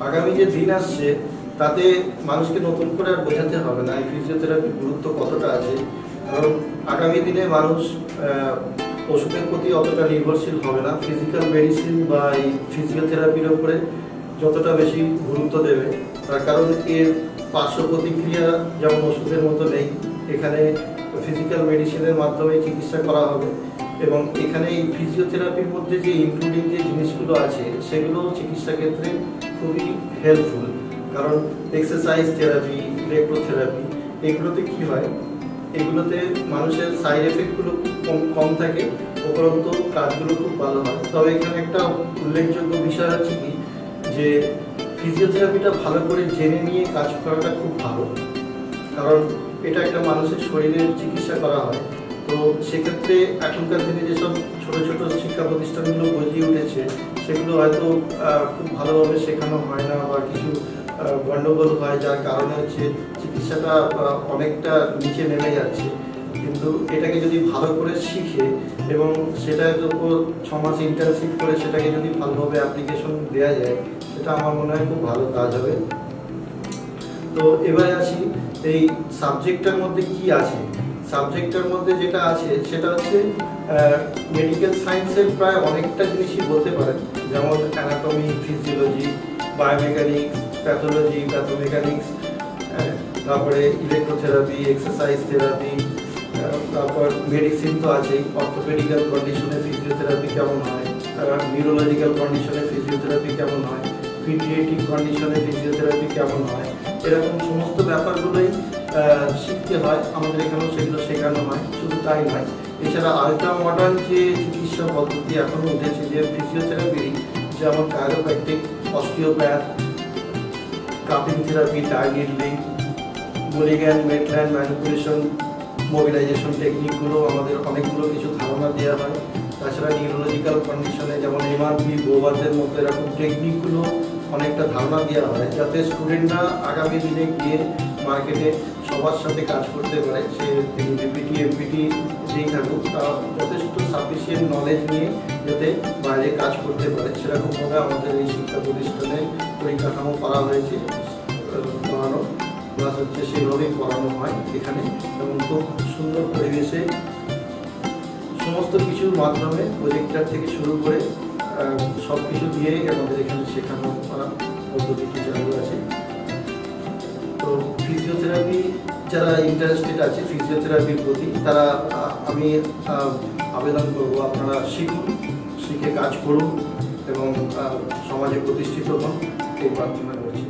আগামী যে দিন আসছে তাতে মানুষকে নতুন করে আর বোঝাতে হবে না এই ফিজিওথেরাপির গুরুত্ব কতটা আছে। কারণ আগামী দিনে মানুষ ওষুধের প্রতি অতটা নির্ভরশীল হবে না, ফিজিক্যাল মেডিসিন বা এই ফিজিওথেরাপির উপরে যতটা বেশি গুরুত্ব দেবে। তার কারণ এর পার্শ্ব প্রতিক্রিয়া যেমন ওষুধের মতো নেই, এখানে ফিজিক্যাল মেডিসিনের মাধ্যমে চিকিৎসা করা হবে এবং এখানে এই ফিজিওথেরাপির মধ্যে যে ইনক্লুডিং যে জিনিসগুলো আছে সেগুলো চিকিৎসা ক্ষেত্রে খুবই হেল্পফুল। কারণ এক্সারসাইজ থেরাপি, ইলেকট্রোথেরাপি এগুলোতে কি হয়, এগুলোতে মানুষের সাইড এফেক্টগুলো খুব কম থাকে, উপরন্ত কাজগুলো খুব ভালো হয়। তবে এখানে একটা উল্লেখযোগ্য বিষয় হচ্ছে কি যে ফিজিওথেরাপিটা ভালো করে জেনে নিয়ে কাজ করাটা খুব ভালো, কারণ এটা একটা মানুষের শরীরের চিকিৎসা করা হয়। তো সেক্ষেত্রে এখনকার দিনে যেসব ছোট ছোট শিক্ষা প্রতিষ্ঠানগুলো গজিয়ে উঠেছে সেগুলো হয়তো খুব ভালোভাবে শেখানো হয় না বা কিছু গণ্ডগোল হয়, যার কারণে হচ্ছে চিকিৎসাটা অনেকটা নিচে নেমে যাচ্ছে। কিন্তু এটাকে যদি ভালো করে শিখে এবং সেটার উপর 6 মাস ইন্টার্নশিপ করে সেটাকে যদি ভালোভাবে অ্যাপ্লিকেশন দেওয়া যায়, সেটা আমার মনে হয় খুব ভালো কাজ হবে। তো এবারে আসি এই সাবজেক্টটার মধ্যে কি আছে। সাবজেক্টের মধ্যে যেটা আছে সেটা হচ্ছে মেডিকেল সায়েন্সের প্রায় অনেকটা জিনিসই বলতে পারেন, যেমন অ্যানাটমি, ফিজিওলজি, বায়োমেকানিক্স, প্যাথোলজি, প্যাথোমেকানিক্স, তারপরে ইলেকট্রোথেরাপি, এক্সারসাইজ থেরাপি, তারপর মেডিসিন তো আছেই, অর্থোপেডিক্যাল কন্ডিশনে ফিজিওথেরাপি কেমন হয়, নিউরোলজিক্যাল কন্ডিশনে ফিজিওথেরাপি কেমন হয়, পিডিয়াট্রিক কন্ডিশনে ফিজিওথেরাপি কেমন হয়, এরকম সমস্ত ব্যাপারগুলোই শিখতে হয়। আমাদের এখানেও সেগুলো শেখানো হয়। শুধু তাই নয়, এছাড়া আলট্রা মডার্ন যে চিকিৎসা পদ্ধতি এখনও উঠেছে যে ফিজিওথেরাপি, যেমন chiropractic, osteopath, cupping therapy, tiling, Mulligan, Maitland, manipulation, mobilization টেকনিকগুলো আমাদের অনেকগুলো কিছু ধারণা দেওয়া হয়। তাছাড়া নিউরোলজিক্যাল কন্ডিশনে যেমন এমআরপি, বোবাদের মতো এরকম টেকনিকগুলো অনেকটা ধারণা দেওয়া হয়, যাতে স্টুডেন্টরা আগামী দিনে গিয়ে মার্কেটে সবার সাথে কাজ করতে পারে। সে তিনি বিপিটি, এমপিটি যেই থাকুক, তা যথেষ্ট সাফিসিয়েন্ট নলেজ নিয়ে যাতে বাইরে কাজ করতে পারে, সেরকমভাবে আমাদের এই শিক্ষা প্রতিষ্ঠানে পরিকাঠামো করা হয়েছে, পড়ানো প্লাস হচ্ছে সেভাবেই পড়ানো হয় এখানে। এবং খুব সুন্দর পরিবেশে সমস্ত কিছুর মাধ্যমে প্রজেক্টর থেকে শুরু করে সব কিছু দিয়েই আমাদের এখানে শেখানো করা পদ্ধতিটি চালু আছে। তো ফিজিওথেরাপি যারা ইন্টারেস্টেড আছে ফিজিওথেরাপির প্রতি, তারা আমি আবেদন করব আপনারা শিখুন, শিখে কাজ করুন এবং সমাজে প্রতিষ্ঠিত হন, এই প্রার্থনা করছি।